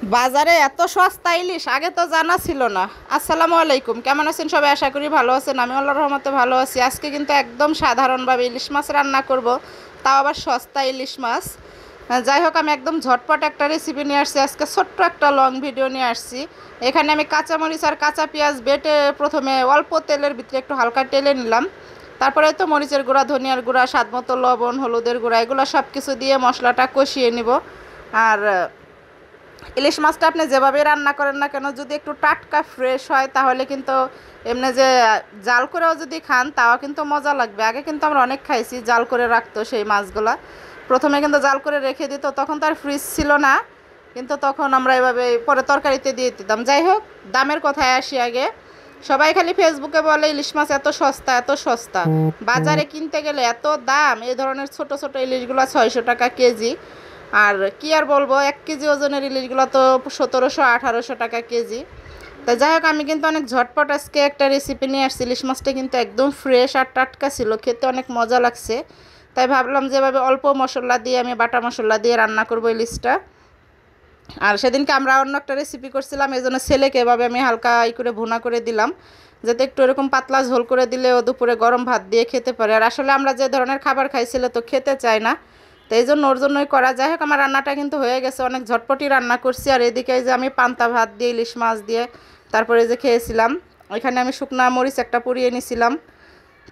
বাজারে এত সস্তা ইলিশ আগে তো জানা ছিল না। আসসালামু আলাইকুম, কেমন আছেন সবাই? আশা করি ভালো আছেন। আমি আল্লাহর রহমতে ভালো আছি। আজকে কিন্তু একদম সাধারণভাবে ইলিশ মাছ রান্না করব, তাও আবার সস্তা ইলিশ মাছ। যাই হোক, আমি একদম ঝটপট একটা রেসিপি নিয়ে আসছি। আজকে ছোট্ট একটা লং ভিডিও নিয়ে আসছি। এখানে আমি কাঁচামরিচ আর কাঁচা পেঁয়াজ বেটে প্রথমে অল্প তেলের ভিতরে একটু হালকা টেলে নিলাম। তারপরে তো মরিচের গুঁড়া, ধনিয়ার গুঁড়া, স্বাদ মতো লবণ, হলুদের গুঁড়া, এগুলো সব কিছু দিয়ে মশলাটা কষিয়ে নিব। আর ইলিশ মাছটা আপনি যেভাবে রান্না করেন না কেন, যদি একটু টাটকা ফ্রেশ হয় তাহলে কিন্তু এমনি যে জাল করেও যদি খান তাও কিন্তু মজা লাগবে। আগে কিন্তু আমরা অনেক খাইছি জাল করে রাখতো সেই মাছগুলা। প্রথমে কিন্তু জাল করে রেখে দিত, তখন তার ফ্রিজ ছিল না, কিন্তু তখন আমরা এভাবে পরে তরকারিতে দিয়ে দিতাম। যাই হোক, দামের কথায় আসি আগে। সবাই খালি ফেসবুকে বলে ইলিশ মাছ এত সস্তা এত সস্তা, বাজারে কিনতে গেলে এত দাম। এই ধরনের ছোট ছোট ইলিশগুলো 600 টাকা কেজি। আর কি আর বলবো, 1 কেজি ওজনের ইলিশগুলো তো 1700-1800 টাকা কেজি। তো যাই হোক, আমি কিন্তু অনেক ঝটপট আজকে একটা রেসিপি নিয়ে আসছি। ইলিশ মাছটা কিন্তু একদম ফ্রেশ আর টাটকা ছিল, খেতে অনেক মজা লাগছে। তাই ভাবলাম যেভাবে অল্প মশলা দিয়ে আমি বাটা মশলা দিয়ে রান্না করবো ইলিশটা। আর সেদিনকে আমরা অন্য একটা রেসিপি করছিলাম, এই জন্য ছেলেকে এভাবে আমি হালকা করে ভুনা করে দিলাম, যাতে একটু এরকম পাতলা ঝোল করে দিলে ও দুপুরে গরম ভাত দিয়ে খেতে পারে। আর আসলে আমরা যে ধরনের খাবার খাইছিল তো খেতে চায় না, তো এই জন্য ওর জন্যই করা। যাই হোক, আমার রান্নাটা কিন্তু হয়ে গেছে, অনেক ঝটপটি রান্না করছি। আর এদিকে যে আমি পান্তা ভাত দিয়ে ইলিশ মাছ দিয়ে তারপরে যে খেয়েছিলাম। ওইখানে আমি শুকনা মরিচ একটা পুড়িয়ে নিছিলাম,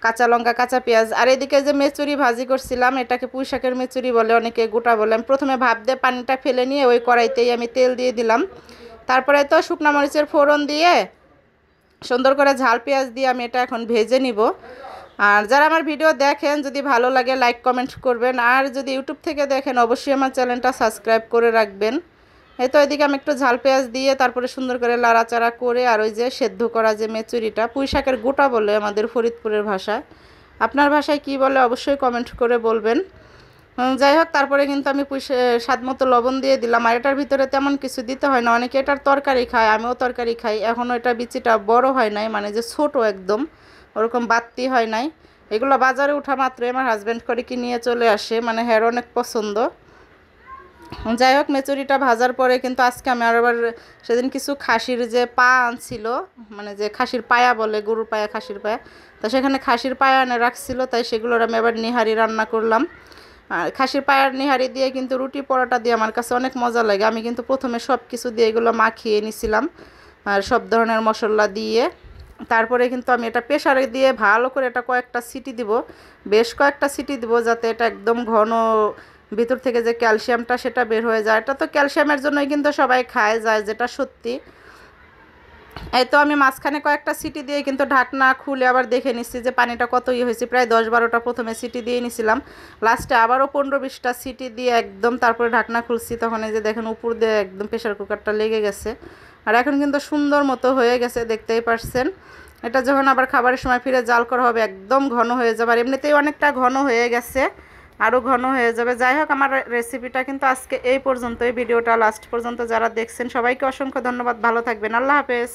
কাঁচা লঙ্কা, কাঁচা পেঁয়াজ। আর এদিকে যে মেচুরি ভাজি করছিলাম, এটাকে পুঁই শাকের মেচুরি বলে, অনেকে গোটা বলে। আমি প্রথমে ভাপ দিয়ে পানিটা ফেলে নিয়ে ওই কড়াইতেই আমি তেল দিয়ে দিলাম। তারপরে তো শুকনা মরিচের ফোড়ন দিয়ে সুন্দর করে ঝাল পেঁয়াজ দিয়ে আমি এটা এখন ভেজে নিব। আর যারা আমার ভিডিও দেখেন, যদি ভালো লাগে লাইক কমেন্ট করবেন। আর যদি ইউটিউব থেকে দেখেন, অবশ্যই আমার চ্যানেলটা সাবস্ক্রাইব করে রাখবেন। এই তো এদিকে আমি একটু ঝাল পেঁয়াজ দিয়ে তারপরে সুন্দর করে লাড়াচাড়া করে, আর ওই যে সেদ্ধ করা যে মেচুরিটা, পুঁই শাকের গোটা বলে আমাদের ফরিদপুরের ভাষায়, আপনার ভাষায় কি বলে অবশ্যই কমেন্ট করে বলবেন। যাই হোক, তারপরে কিন্তু আমি স্বাদ মতো লবণ দিয়ে দিলাম। আর এটার ভিতরে তেমন কিছু দিতে হয় না, অনেকে এটার তরকারি খায়, আমিও তরকারি খাই। এখনও এটা বিচিটা বড় হয় নাই, মানে যে ছোট একদম ওরকম বাড়তি হয় নাই। এগুলো বাজারে ওঠা মাত্রই আমার হাজব্যান্ড করে কি নিয়ে চলে আসে, মানে হ্যার অনেক পছন্দ। যাই হোক, মেচুরিটা ভাজার পরে কিন্তু আজকে আমি আবার সেদিন কিছু খাসির যে পা আনছিল, মানে যে খাসির পায়া বলে, গরুর পায়া, খাসির পায়া, তা সেখানে খাসির পায়া এনে রাখছিল, তাই সেগুলোর আমি আবার নিহারি রান্না করলাম। আর খাসির পায়ার নিহারি দিয়ে কিন্তু রুটি পরোটা দিয়ে আমার কাছে অনেক মজা লাগে। আমি কিন্তু প্রথমে সব কিছু দিয়ে এগুলো মাখিয়ে নিছিলাম, আর সব ধরনের মশলা দিয়ে। তারপরে কিন্তু আমি এটা প্রেসারে দিয়ে ভালো করে এটা কয়েকটা সিটি দিব, বেশ কয়েকটা সিটি দিব, যাতে এটা একদম ঘন ভিতর থেকে যে ক্যালসিয়ামটা সেটা বের হয়ে যায়। এটা তো ক্যালসিয়ামের জন্যই কিন্তু সবাই খায় যায়, যেটা সত্যি। এই তো আমি মাঝখানে কয়েকটা সিটি দিয়ে কিন্তু ঢাকনা খুলে আবার দেখে নিচ্ছি যে পানিটা কত হয়েছে। প্রায় 10-12টা প্রথমে সিটি দিয়ে নিছিলাম, লাস্টে আবারও 15-20টা সিটি দিয়ে একদম তারপরে ঢাকনা খুলছি। তখন এই যে দেখেন উপর দিয়ে একদম প্রেশার কুকারটা লেগে গেছে। আর এখন কিন্তু সুন্দর মতো হয়ে গেছে, দেখতেই পারছেন। এটা যখন আবার খাবারের সময় ফিরে জাল করা হবে, একদম ঘন হয়ে যাবে। আর এমনিতেই অনেকটা ঘন হয়ে গেছে, আরও ঘন হয়ে যাবে। যাই হোক, আমার রেসিপিটা কিন্তু আজকে এই পর্যন্তই। ভিডিওটা লাস্ট পর্যন্ত যারা দেখছেন সবাইকে অসংখ্য ধন্যবাদ। ভালো থাকবেন, আল্লাহ হাফেজ।